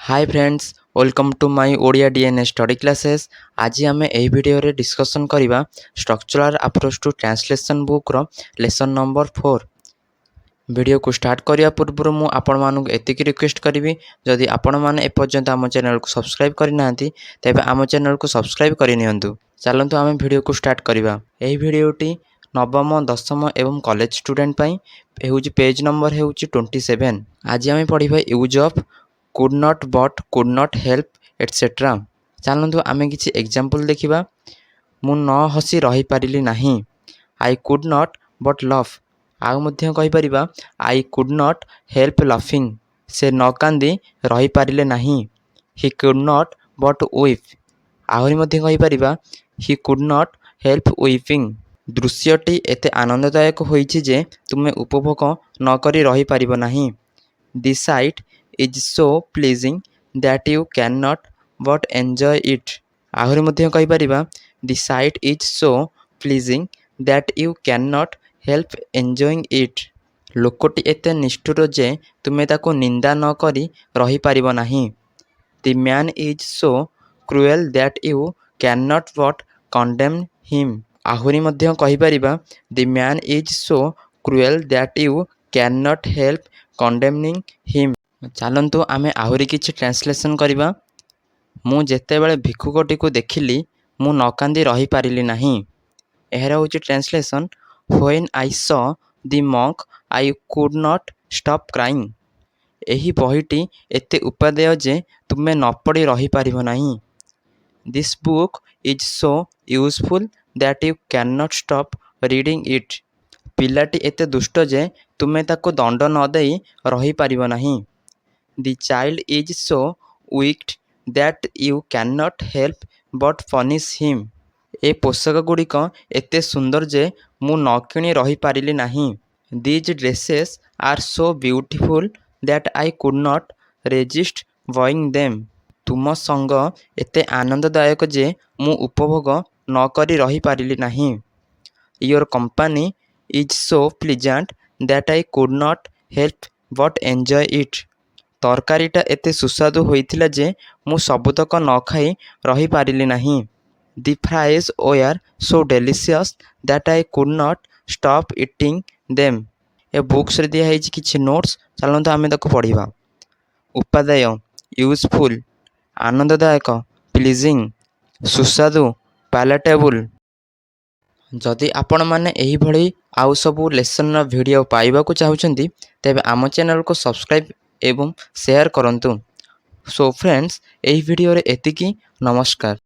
Hi friends, welcome to my Odia DNA study classes. आज आम यही वीडियो रे डिस्कशन करवा structural approach to translation book रो लेसन नंबर 4। वीडियो को स्टार्ट करने पूर्व मु आपण मानक एतिक रिक्वेस्ट करी, जदि आपण मैंने एपर्यंत आम चैनल को सब्सक्राइब करना तेज आम चैनल को सब्सक्राइब करनी। चलतु आम वीडियो को स्टार्ट करवा। यही वीडियोटी नवम दशम एवं कॉलेज स्टूडेंट पेज नंबर है 27। आज आम पढ़ा use of could not but could not help etcetera. चलतु आम किसी एग्जांपल देखा। मु न हसी रही पारिली नहीं, I could not but laugh. आउपर I could not help laughing, से न कांदी रही पारिले नहीं। He could not but weep. आहरी he could not help weeping. दृश्यटी एते आनंददायक होइछि जे तुमे उपभोग न करी रही पारिबो नहीं। The sight is so pleasing that you cannot but enjoy it। आहरी the sight is so pleasing that you cannot help enjoying it। लोकटी एते निष्ठुर जे तुमे ताको निंदा न करी रही पारिबो नहीं। The man is so cruel that you cannot but condemn him। आहरी the man is so cruel that you cannot help condemning him। चलतु आमे आहरी किछि ट्रांसलेशन करवा। मु जेतेबेले भिक्षुकटी को देखिली मु न कांदी रही पारिली नहीं। एहरा होछि translation. When I saw the monk I could not stop crying. एही बहीटी एते उपादेय जे तुमे न पढ़ी रही पारिबो नहीं। This book is so useful that you can not stop reading it. पिलाटी एते दुष्ट जे तुमे ताको दंड न देई रही पारिबो नहीं। The child is so wicked that you can not help but punish him. ए पोशाक गुड़िक एते सुंदर जे मु न किणी रही पारिली नहीं। These dresses are so beautiful that I could not resist buying them. तुम संग एते आनंददायक जे मु उपभोग न करी रही पारिली नहीं। Your company is so pleasant that I could not help but enjoy it. तरकारीटा एते सुस्वादु होइथिला जे मु सबुतक न खाई रही पारिली नहीं। The fries were so delicious that I could not stop eating them. ए बुक्स रे दिया है किछि नोट्स। चलतु आमे ताको पढ़िबा। उपादेय यूजफुल, आनंददायक, प्लीजिंग, सुस्वादु, पैलेटेबल। जदि आपण माने एही भली आउ सबु लेसन वीडियो पाइबाकू चाहुचंती तेबे आम चैनल को सब्सक्राइब एवं शेयर करंतु। सो फ्रेंड्स, एही वीडियो रे एतिकी। नमस्कार।